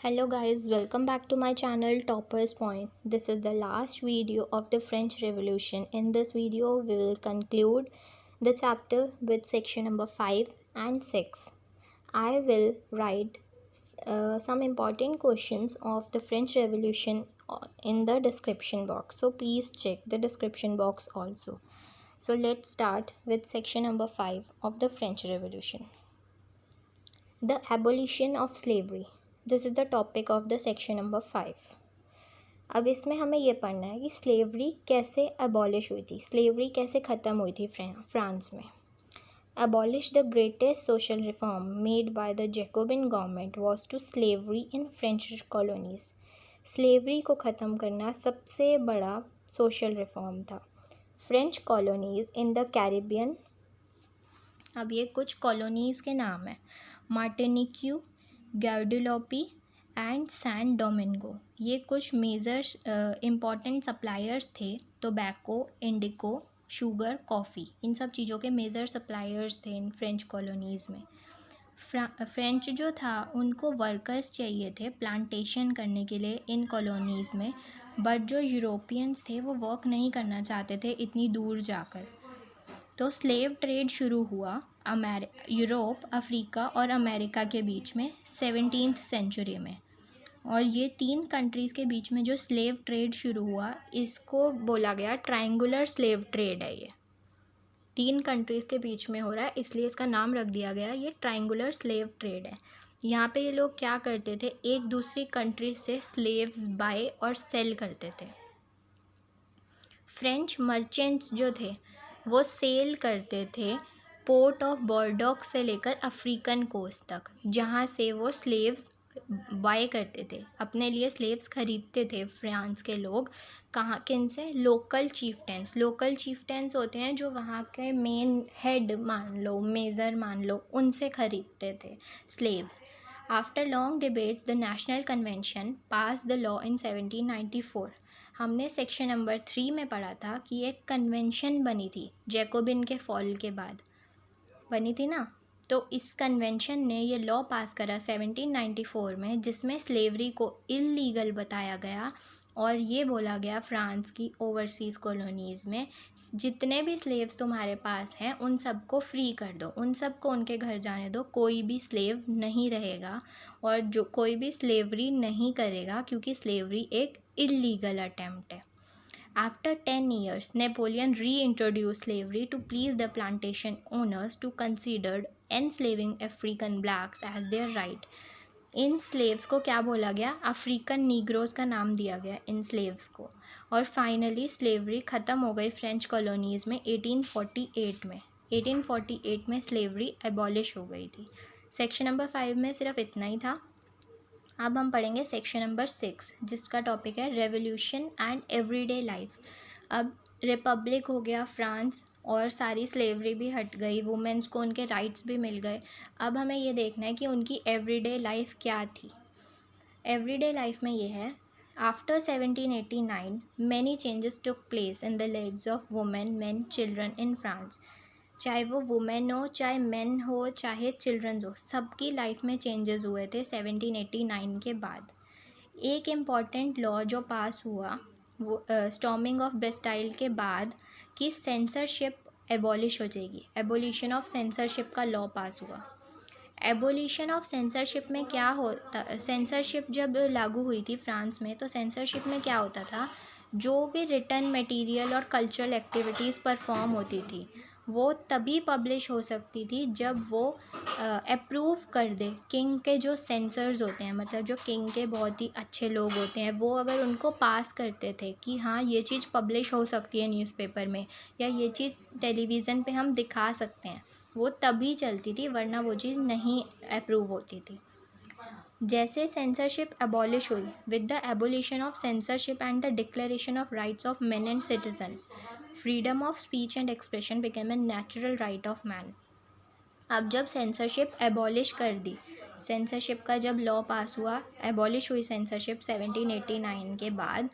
Hello guys, welcome back to my channel Toppers Point. This is the last video of the French Revolution. In this video, we will conclude the chapter with section number 5 and 6. I will write some important questions of the French Revolution in the description box. So please check the description box also. So let's start with section number 5 of the French Revolution. The abolition of slavery. This is the topic of the section number 5. अब इसमें हमें ये पढ़ना है कि slavery कैसे abolish हुई थी, स्लेवरी कैसे ख़त्म हुई थी फ्रांस में. Abolish the greatest social reform made by the Jacobin government was to slavery in French colonies. Slavery को ख़त्म करना सबसे बड़ा सोशल रिफॉर्म था. French colonies in the Caribbean. अब ये कुछ कॉलोनीज़ के नाम हैं. Martinique, Guadeloupe and San Domingo. ये कुछ मेजर इम्पॉर्टेंट सप्लायर्स थे. टोबैको, इंडिको, शुगर, कॉफ़ी, इन सब चीज़ों के मेजर सप्लायर्स थे इन फ्रेंच कॉलोनीज़ में. फ्रेंच जो था उनको वर्कर्स चाहिए थे प्लांटेशन करने के लिए इन कॉलोनीज़ में, बट जो यूरोपियंस थे वो वर्क नहीं करना चाहते थे इतनी दूर जाकर. तो स्लेव ट्रेड शुरू हुआ यूरोप, अफ्रीका और अमेरिका के बीच में 17th सेंचुरी में. और ये 3 कंट्रीज़ के बीच में जो स्लेव ट्रेड शुरू हुआ इसको बोला गया ट्रायंगुलर स्लेव ट्रेड है. ये 3 कंट्रीज़ के बीच में हो रहा है इसलिए इसका नाम रख दिया गया, ये ट्रायंगुलर स्लेव ट्रेड है. यहाँ पे ये लोग क्या करते थे, एक दूसरी कंट्री से स्लेव्स बाय और सेल करते थे. फ्रेंच मर्चेंट्स जो थे वो सेल करते थे पोर्ट ऑफ बॉर्डोक से लेकर अफ्रीकन कोस्ट तक, जहाँ से वो स्लेव्स बाय करते थे, अपने लिए स्लेव्स खरीदते थे फ्रांस के लोग. कहाँ, किन से? लोकल चीफ्टेंस. लोकल चीफ्टेंस होते हैं जो वहाँ के मेन हेड मान लो, मेजर मान लो, उनसे खरीदते थे slaves. After long debates the national convention pass the law in 1794. हमने सेक्शन नंबर 3 में पढ़ा था कि एक कन्वेंशन बनी थी जैकोबिन के फॉल के बाद, बनी थी ना. तो इस कन्वेंशन ने ये लॉ पास करा 1794 में, जिसमें स्लेवरी को इल्लीगल बताया गया और ये बोला गया फ्रांस की ओवरसीज़ कॉलोनीज़ में जितने भी स्लेव्स तुम्हारे पास हैं उन सबको फ्री कर दो, उन सबको उनके घर जाने दो, कोई भी स्लेव नहीं रहेगा और जो कोई भी स्लेवरी नहीं करेगा क्योंकि स्लेवरी एक इल्लीगल अटेम्प्ट है. After 10 years, Napoleon reintroduced slavery to please the plantation owners to consider enslaving African blacks as their right. In slaves को क्या बोला गया? अफ्रीकन नीग्रोज का नाम दिया गया इन स्लेव्स को. और फाइनली स्लेवरी ख़त्म हो गई फ्रेंच कॉलोनीज़ में 1848 में. 1848 में स्लेवरी एबॉलिश हो गई थी. सेक्शन नंबर 5 में सिर्फ इतना ही था. अब हम पढ़ेंगे सेक्शन नंबर 6 जिसका टॉपिक है रेवोल्यूशन एंड एवरीडे लाइफ. अब रिपब्लिक हो गया फ्रांस और सारी स्लेवरी भी हट गई, वुमेन्स को उनके राइट्स भी मिल गए. अब हमें ये देखना है कि उनकी एवरीडे लाइफ क्या थी. एवरीडे लाइफ में ये है, after 1789 many changes took place in the lives of women, main, children in France. चाहे वो वुमेन हो, चाहे मेन हो, चाहे चिल्ड्रंस हो, सबकी लाइफ में चेंजेस हुए थे 1789 के बाद. एक इम्पॉर्टेंट लॉ जो पास हुआ वो स्टॉर्मिंग ऑफ बेस्टाइल के बाद कि सेंसरशिप एबॉलिश हो जाएगी. एबोलिशन ऑफ सेंसरशिप का लॉ पास हुआ. एबोलिशन ऑफ सेंसरशिप में क्या होता, सेंसरशिप जब लागू हुई थी फ्रांस में तो सेंसरशिप में क्या होता था, जो भी रिटन मटेरियल और कल्चरल एक्टिविटीज़ परफॉर्म होती थी वो तभी पब्लिश हो सकती थी जब वो अप्रूव कर दे किंग के जो सेंसर्स होते हैं, मतलब जो किंग के बहुत ही अच्छे लोग होते हैं, वो अगर उनको पास करते थे कि हाँ ये चीज़ पब्लिश हो सकती है न्यूज़पेपर में या ये चीज़ टेलीविज़न पे हम दिखा सकते हैं, वो तभी चलती थी, वरना वो चीज़ नहीं अप्रूव होती थी. जैसे सेंसरशिप एबॉलिश हुई with the abolition of censorship and the declaration of rights of main and citizen, freedom of speech and expression became a natural right of man. अब जब सेंसरशिप एबॉलिश कर दी, सेंसरशिप का जब law पास हुआ, abolish हुई censorship 1789 के बाद,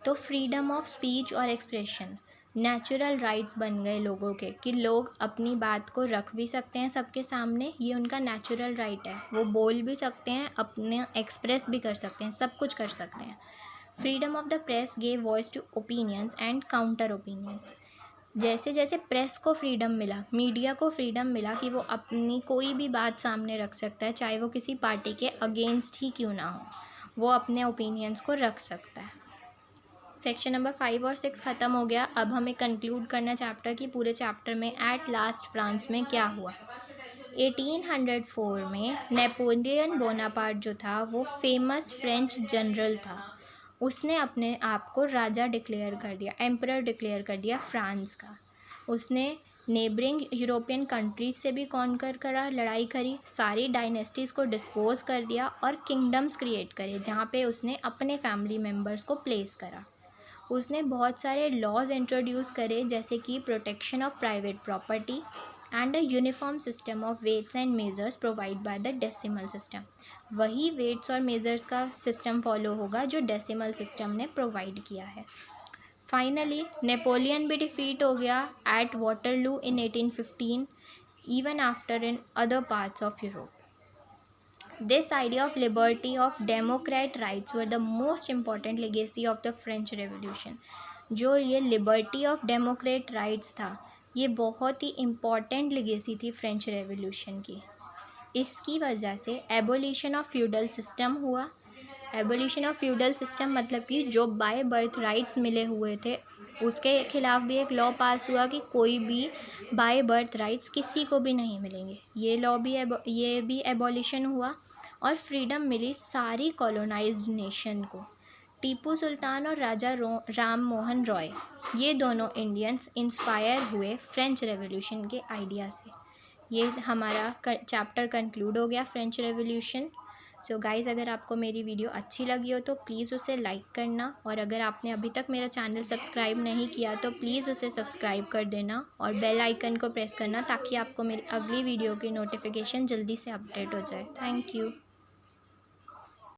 तो फ्रीडम ऑफ स्पीच और एक्सप्रेशन नेचुरल राइट्स बन गए लोगों के, कि लोग अपनी बात को रख भी सकते हैं सबके सामने, ये उनका नेचुरल राइट है, वो बोल भी सकते हैं, अपने एक्सप्रेस भी कर सकते हैं, सब कुछ कर सकते हैं। Freedom of the press gave voice to opinions and counter opinions. जैसे जैसे प्रेस को फ्रीडम मिला, मीडिया को फ्रीडम मिला कि वो अपनी कोई भी बात सामने रख सकता है, चाहे वो किसी पार्टी के अगेंस्ट ही क्यों ना हो, वो अपने ओपिनियंस को रख सकता है। सेक्शन नंबर 5 और 6 ख़त्म हो गया। अब हमें कंक्लूड करना चैप्टर कि पूरे चैप्टर में एट लास्ट फ्रांस में क्या हुआ। 1804 में नेपोलियन बोनापार्ट जो था वो फेमस फ्रेंच जनरल था, उसने अपने आप को राजा डिक्लेयर कर दिया, एम्परर डिक्लेयर कर दिया फ्रांस का। उसने नेबरिंग यूरोपियन कंट्रीज से भी कॉन्कर करा, लड़ाई करी, सारी डायनेस्टीज़ को डिस्पोज कर दिया और किंगडम्स क्रिएट करे जहाँ पे उसने अपने फैमिली मेम्बर्स को प्लेस करा। उसने बहुत सारे लॉज इंट्रोड्यूस करे, जैसे कि protection of private property and a uniform system of weights and measures provide by the decimal system. वही वेट्स और मेजर्स का सिस्टम फॉलो होगा जो डेसिमल सिस्टम ने प्रोवाइड किया है। फाइनली नेपोलियन भी डिफीट हो गया at Waterloo in 1815, even after in other parts of Europe. This idea of liberty of democrat rights were the most important legacy of the French Revolution। जो ये liberty of Democrat rights था, ये बहुत ही important legacy थी French revolution की। इसकी वजह से एबोलिशन ऑफ फ्यूडल सिस्टम हुआ। एबोलिशन ऑफ फ्यूडल सिस्टम मतलब कि जो बाय बर्थ राइट्स मिले हुए थे उसके खिलाफ भी एक लॉ पास हुआ कि कोई भी बाय बर्थ राइट्स किसी को भी नहीं मिलेंगे। ये भी एबोलिशन हुआ और फ्रीडम मिली सारी कॉलोनाइज्ड नेशन को। टीपू सुल्तान और राजा राम मोहन रॉय, ये दोनों इंडियंस इंस्पायर हुए फ्रेंच रेवोल्यूशन के आइडिया से। ये हमारा चैप्टर कंक्लूड हो गया फ्रेंच रेवोल्यूशन। सो गाइज़, अगर आपको मेरी वीडियो अच्छी लगी हो तो प्लीज़ उसे लाइक करना, और अगर आपने अभी तक मेरा चैनल सब्सक्राइब नहीं किया तो प्लीज़ उसे सब्सक्राइब कर देना और बेल आइकन को प्रेस करना, ताकि आपको मेरी अगली वीडियो की नोटिफिकेशन जल्दी से अपडेट हो जाए। Thank you.